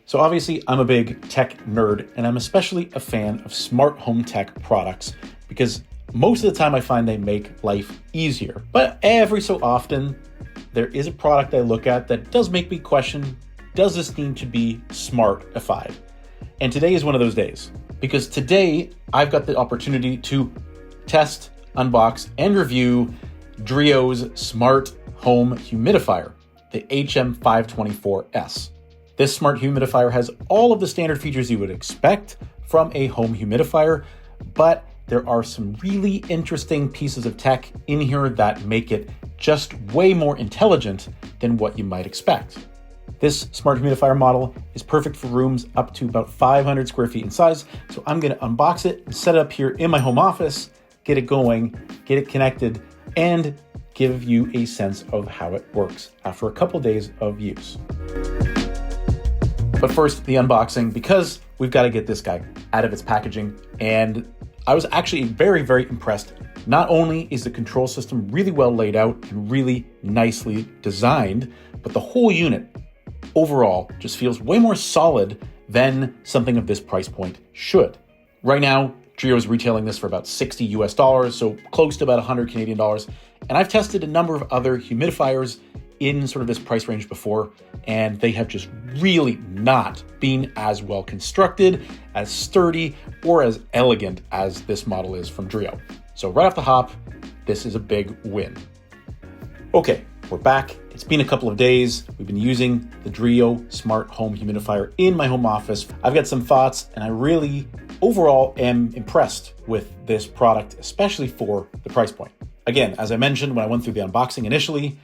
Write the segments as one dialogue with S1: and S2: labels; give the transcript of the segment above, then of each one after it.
S1: So obviously I'm a big tech nerd, and I'm especially a fan of smart home tech products because most of the time I find they make life easier. But every so often, there is a product I look at that does make me question, does this need to be smartified? And today is one of those days, because today I've got the opportunity to test, unbox, and review DREO's Smart Home Humidifier, the HM524S. This smart humidifier has all of the standard features you would expect from a home humidifier, but there are some really interesting pieces of tech in here that make it just way more intelligent than what you might expect. This smart humidifier model is perfect for rooms up to about 500 square feet in size, so I'm going to unbox it and set it up here in my home office, get it going, get it connected, and give you a sense of how it works after a couple days of use. But first, the unboxing, because we've got to get this guy out of its packaging. And I was actually very, very impressed. Not only is the control system really well laid out and really nicely designed, but the whole unit overall just feels way more solid than something of this price point should. Right now, DREO is retailing this for about $60 US, so close to about 100 Canadian dollars. And I've tested a number of other humidifiers in sort of this price range before, and they have just really not been as well constructed, as sturdy, or as elegant as this model is from DREO. So right off the hop, this is a big win. Okay, we're back. It's been a couple of days. We've been using the DREO Smart Home Humidifier in my home office. I've got some thoughts, and I really overall am impressed with this product, especially for the price point. Again, as I mentioned when I went through the unboxing initially,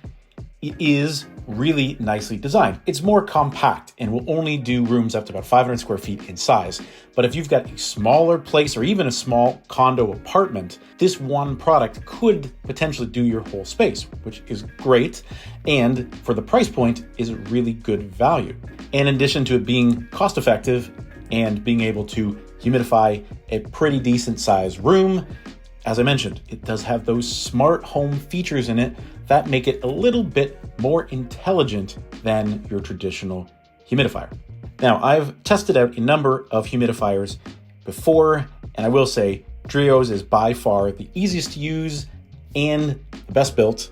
S1: it is really nicely designed. It's more compact and will only do rooms up to about 500 square feet in size. But if you've got a smaller place or even a small condo apartment, this one product could potentially do your whole space, which is great. And for the price point is a really good value. And in addition to it being cost effective and being able to humidify a pretty decent sized room, as I mentioned, it does have those smart home features in it that make it a little bit more intelligent than your traditional humidifier. Now, I've tested out a number of humidifiers before, and I will say DREO's is by far the easiest to use and the best built,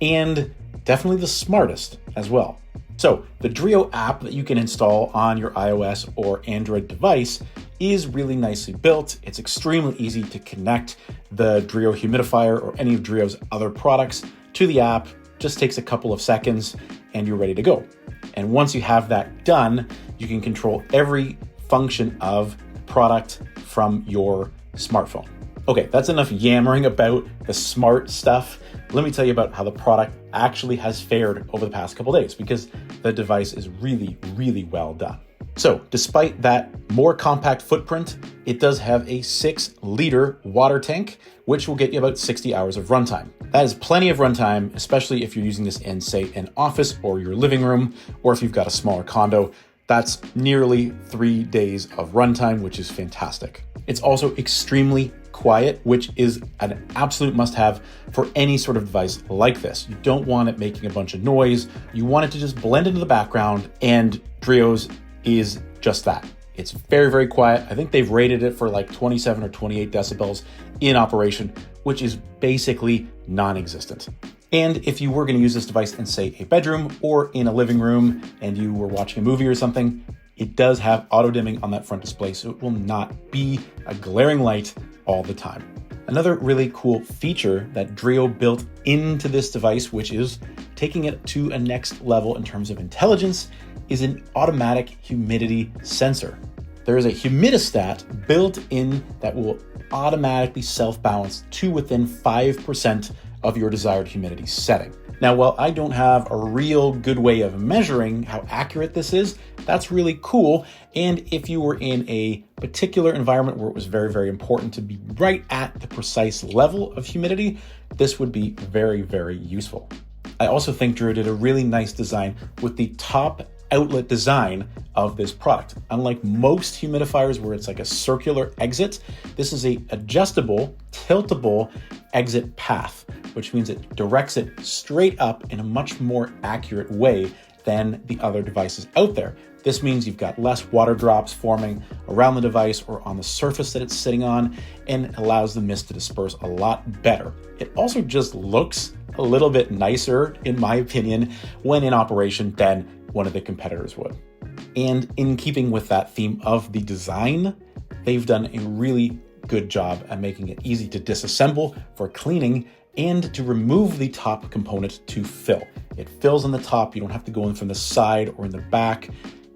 S1: and definitely the smartest as well. So the DREO app that you can install on your iOS or Android device is really nicely built. It's extremely easy to connect the DREO humidifier or any of DREO's other products to the app. Just takes a couple of seconds and you're ready to go. And once you have that done, you can control every function of the product from your smartphone. Okay, that's enough yammering about the smart stuff. Let me tell you about how the product actually has fared over the past couple of days, because the device is really, really well done. So despite that more compact footprint, it does have a 6-liter water tank, which will get you about 60 hours of runtime. That is plenty of runtime, especially if you're using this in, say, an office or your living room, or if you've got a smaller condo. That's nearly 3 days of runtime, which is fantastic. It's also extremely quiet, which is an absolute must-have for any sort of device like this. You don't want it making a bunch of noise. You want it to just blend into the background, and DREO's is just that. It's very, very quiet. I think they've rated it for like 27 or 28 decibels in operation, which is basically non-existent. And if you were going to use this device in, say, a bedroom or in a living room and you were watching a movie or something, it does have auto dimming on that front display, so it will not be a glaring light all the time. Another really cool feature that DREO built into this device, which is taking it to a next level in terms of intelligence, is an automatic humidity sensor. There is a humidistat built in that will automatically self-balance to within 5% of your desired humidity setting. Now, while I don't have a real good way of measuring how accurate this is, that's really cool. And if you were in a particular environment where it was very, very important to be right at the precise level of humidity, this would be very, very useful. I also think DREO did a really nice design with the top outlet design of this product. Unlike most humidifiers where it's like a circular exit, this is a adjustable, tiltable exit path, which means it directs it straight up in a much more accurate way than the other devices out there. This means you've got less water drops forming around the device or on the surface that it's sitting on, and allows the mist to disperse a lot better. It also just looks a little bit nicer, in my opinion, when in operation than one of the competitors would. And in keeping with that theme of the design, they've done a really good job at making it easy to disassemble for cleaning and to remove the top component to fill. It fills on the top. You don't have to go in from the side or in the back.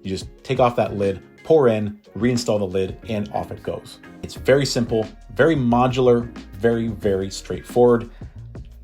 S1: You just take off that lid, pour in, reinstall the lid, and off it goes. It's very simple, very modular, very, very straightforward.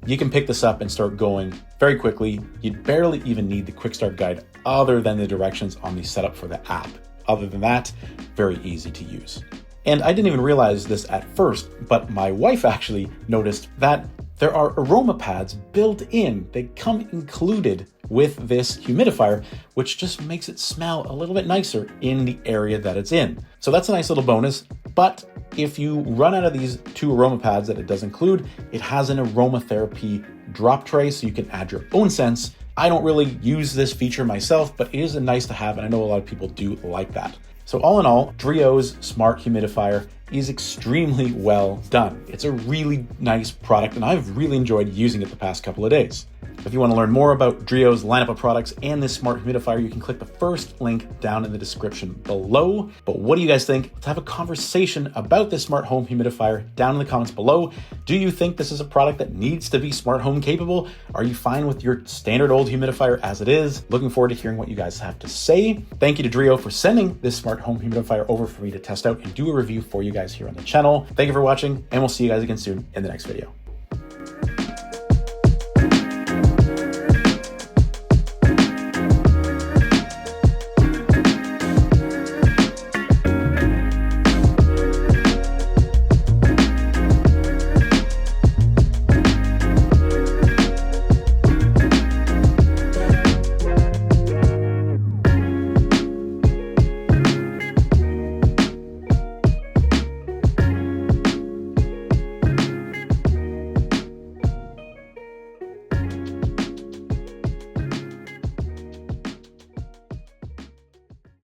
S1: You can pick this up and start going very quickly. You barely even need the quick start guide other than the directions on the setup for the app. Other than that, very easy to use. And I didn't even realize this at first, but my wife actually noticed that there are aroma pads built in. They come included with this humidifier, which just makes it smell a little bit nicer in the area that it's in. So that's a nice little bonus. But if you run out of these 2 aroma pads that it does include, it has an aromatherapy drop tray, so you can add your own scents. I don't really use this feature myself, but it is a nice to have, and I know a lot of people do like that. So all in all, DREO's smart humidifier is extremely well done. It's a really nice product, and I've really enjoyed using it the past couple of days. If you want to learn more about DREO's lineup of products and this smart humidifier, you can click the first link down in the description below. But what do you guys think? Let's have a conversation about this smart home humidifier down in the comments below. Do you think this is a product that needs to be smart home capable? Are you fine with your standard old humidifier as it is? Looking forward to hearing what you guys have to say. Thank you to DREO for sending this smart home humidifier over for me to test out and do a review for you guys here on the channel. Thank you for watching, and we'll see you guys again soon in the next video.